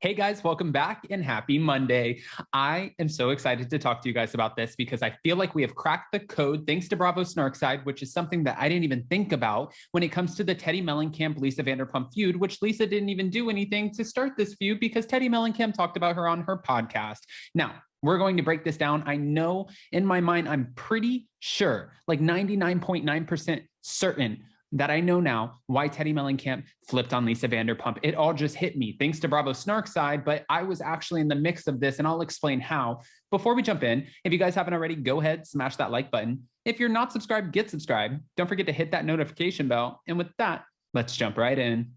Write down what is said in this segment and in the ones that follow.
Hey guys, welcome back and happy Monday. I am so excited to talk to you guys about this because I feel like we have cracked the code thanks to Bravo Snarkside, which is something that I didn't even think about when it comes to the Teddi Mellencamp Lisa Vanderpump feud, which Lisa didn't even do anything to start this feud because Teddi Mellencamp talked about her on her podcast. Now, we're going to break this down. I know in my mind, I'm pretty sure, like 99.9% certain that I know now why Teddi Mellencamp flipped on Lisa Vanderpump. It all just hit me thanks to Bravo Snarkside, but I was actually in the mix of this and I'll explain how. Before we jump in, if you guys haven't already, go ahead, smash that like button. If you're not subscribed, get subscribed. Don't forget to hit that notification bell. And with that, let's jump right in.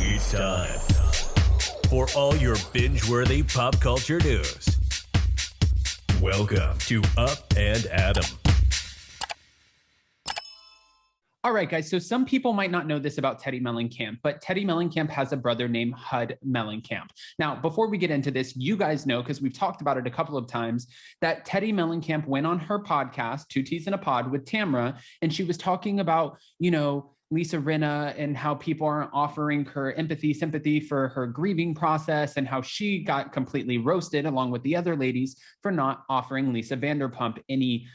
It's time for all your binge-worthy pop culture news. Welcome to Up and Adam. All right, guys, so some people might not know this about Teddi Mellencamp, but Teddi Mellencamp has a brother named HUD Mellencamp. Now, before we get into this, you guys know, because we've talked about it a couple of times, that Teddi Mellencamp went on her podcast, Two Teas in a Pod with Tamra, and she was talking about, Lisa Rinna and how people aren't offering her empathy, sympathy for her grieving process and how she got completely roasted along with the other ladies for not offering Lisa Vanderpump any,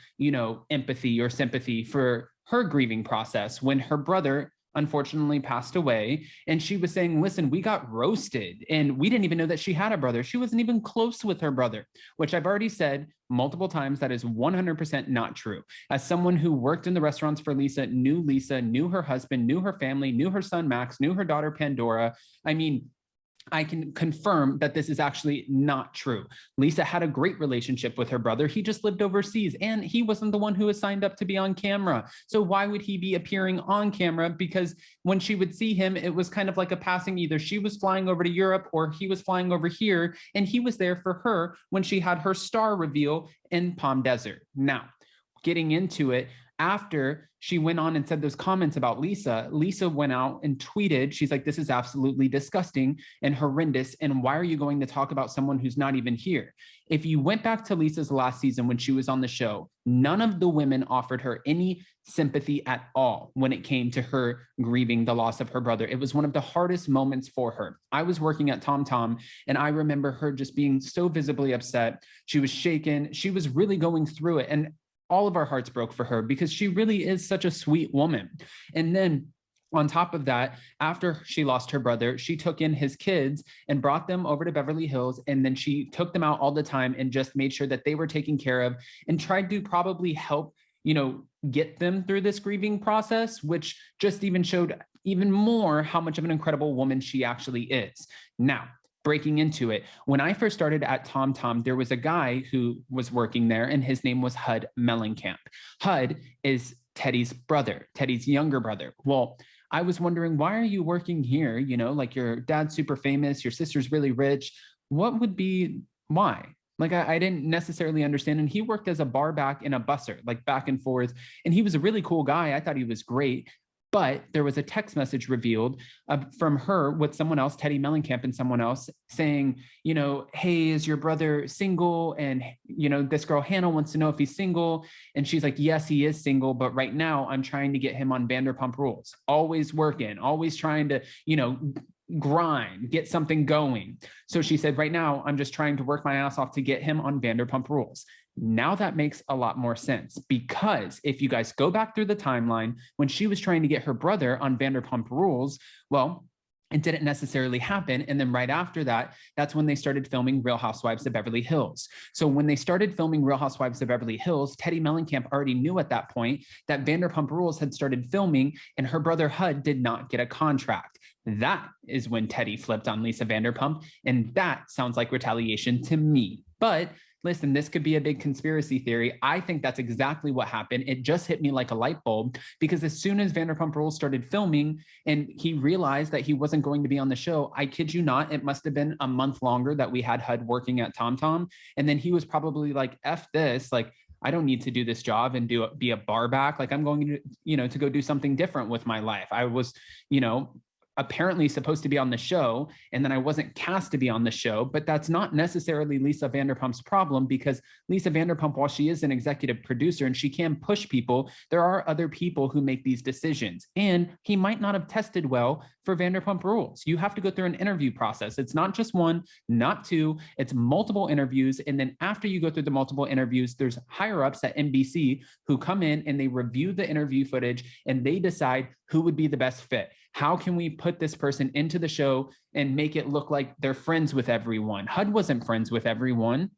empathy or sympathy for her grieving process when her brother unfortunately passed away. And she was saying, listen, we got roasted and we didn't even know that she had a brother. She wasn't even close with her brother, which I've already said multiple times that is 100% not true. As someone who worked in the restaurants for Lisa, knew her husband, knew her family, knew her son Max, knew her daughter Pandora. I can confirm that this is actually not true. Lisa had a great relationship with her brother. He just lived overseas and he wasn't the one who was signed up to be on camera. So why would he be appearing on camera? Because when she would see him, it was kind of like a passing, either she was flying over to Europe or he was flying over here. And he was there for her when she had her star reveal in Palm Desert. Now, getting into it, after she went on and said those comments about Lisa went out and tweeted, she's like, this is absolutely disgusting and horrendous. And why are you going to talk about someone who's not even here? If you went back to Lisa's last season when she was on the show, none of the women offered her any sympathy at all when it came to her grieving the loss of her brother. It was one of the hardest moments for her. I was working at TomTom and I remember her just being so visibly upset. She was shaken. She was really going through it. And all of our hearts broke for her because she really is such a sweet woman. And then on top of that, after she lost her brother, she took in his kids and brought them over to Beverly Hills. And then she took them out all the time and just made sure that they were taken care of and tried to probably help, get them through this grieving process, which just even showed even more how much of an incredible woman she actually is. Now, breaking into it, when I first started at TomTom, there was a guy who was working there and his name was HUD Mellencamp. HUD is Teddi's brother, Teddi's younger brother. Well, I was wondering, why are you working here? Like your dad's super famous, your sister's really rich. What would be why? Like I didn't necessarily understand. And he worked as a bar back and a busser, like back and forth. And he was a really cool guy. I thought he was great. But there was a text message revealed from her with someone else, Teddi Mellencamp and someone else saying, hey, is your brother single? And, this girl Hannah wants to know if he's single. And she's like, yes, he is single. But right now I'm trying to get him on Vanderpump Rules, always working, always trying to, grind, get something going. So she said, right now, I'm just trying to work my ass off to get him on Vanderpump Rules. Now that makes a lot more sense because if you guys go back through the timeline, when she was trying to get her brother on Vanderpump Rules, well, it didn't necessarily happen. And then right after that, that's when they started filming Real Housewives of Beverly Hills. So when they started filming Real Housewives of Beverly Hills, Teddi Mellencamp already knew at that point that Vanderpump Rules had started filming and her brother HUD did not get a contract. That is when Teddi flipped on Lisa Vanderpump. And that sounds like retaliation to me. But listen, this could be a big conspiracy theory. I think that's exactly what happened. It just hit me like a light bulb because as soon as Vanderpump Rules started filming and he realized that he wasn't going to be on the show, I kid you not, it must have been a month longer that we had HUD working at TomTom. And then he was probably like, F this, like, I don't need to do this job and be a bar back. Like I'm going to, to go do something different with my life. I was, apparently supposed to be on the show, and then I wasn't cast to be on the show. But that's not necessarily Lisa Vanderpump's problem, because Lisa Vanderpump, while she is an executive producer and she can push people, there are other people who make these decisions. And he might not have tested well for Vanderpump Rules. You have to go through an interview process. It's not just one, not two, it's multiple interviews. And then after you go through the multiple interviews, there's higher ups at NBC who come in and they review the interview footage and they decide who would be the best fit. How can we put this person into the show and make it look like they're friends with everyone? HUD wasn't friends with everyone.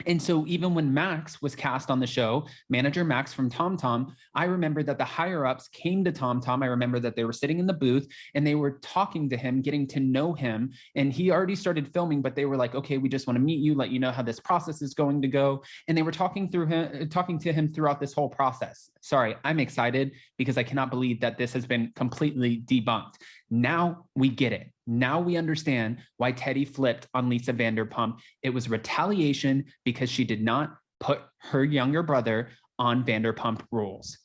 And so even when Max was cast on the show, manager Max from TomTom, I remember that the higher ups came to TomTom. I remember that they were sitting in the booth and they were talking to him, getting to know him. And he already started filming, but they were like, okay, we just want to meet you, let you know how this process is going to go. And they were talking to him throughout this whole process. Sorry, I'm excited because I cannot believe that this has been completely debunked. Now we get it. Now we understand why Teddi flipped on Lisa Vanderpump. It was retaliation because she did not put her younger brother on Vanderpump Rules.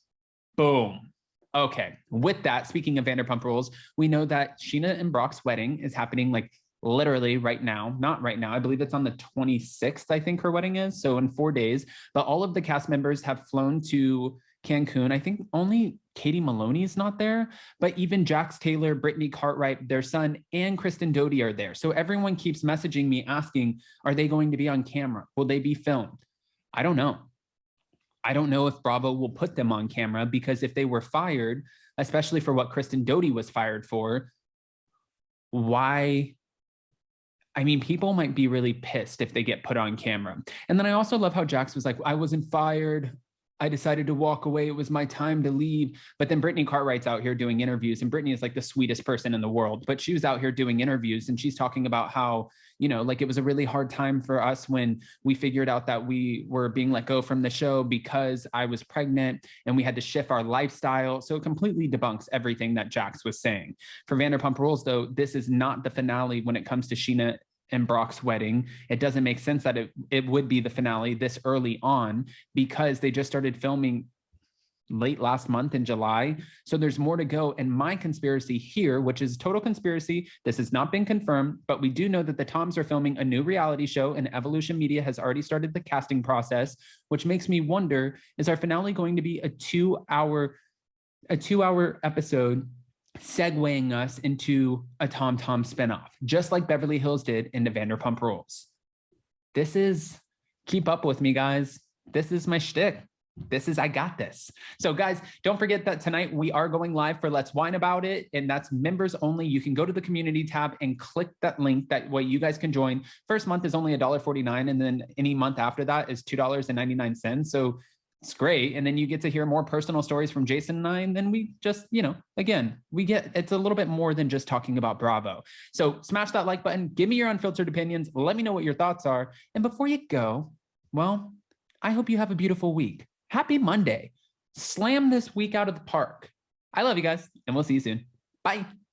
Boom. Okay, with that, speaking of Vanderpump Rules, we know that Sheena and Brock's wedding is happening like literally right now. Not right now. I believe it's on the 26th, I think her wedding is. So in 4 days, but all of the cast members have flown to Cancun. I think only Katie Maloney is not there, but even Jax Taylor, Brittany Cartwright, their son, and Kristen Doty are there. So everyone keeps messaging me asking, are they going to be on camera? Will they be filmed? I don't know. I don't know if Bravo will put them on camera, because if they were fired, especially for what Kristen Doty was fired for, why? I mean, people might be really pissed if they get put on camera. And then I also love how Jax was like, I wasn't fired. I decided to walk away. It was my time to leave. But then Brittany Cartwright's out here doing interviews, and Brittany is like the sweetest person in the world, but she was out here doing interviews and she's talking about how, you know, like it was a really hard time for us when we figured out that we were being let go from the show because I was pregnant and we had to shift our lifestyle. So it completely debunks everything that Jax was saying. For Vanderpump Rules, though, this is not the finale when it comes to Sheena and Brock's wedding. It doesn't make sense that it would be the finale this early on, because they just started filming late last month in July. So there's more to go. And my conspiracy here, which is total conspiracy, this has not been confirmed, but we do know that the Toms are filming a new reality show and Evolution Media has already started the casting process, which makes me wonder, is our finale going to be a two-hour episode segueing us into a TomTom spinoff, just like Beverly Hills did into Vanderpump Rules? This is, keep up with me, guys. This is my shtick. This is, I got this. So guys, don't forget that tonight we are going live for Let's Whine About It, and that's members only. You can go to the community tab and click that link. That way you guys can join. First month is only $1.49, and then any month after that is $2.99. So it's great. And then you get to hear more personal stories from Jason and I. And then we just, you know, again, it's a little bit more than just talking about Bravo. So smash that like button, give me your unfiltered opinions. Let me know what your thoughts are. And before you go, well, I hope you have a beautiful week. Happy Monday. Slam this week out of the park. I love you guys, and we'll see you soon. Bye.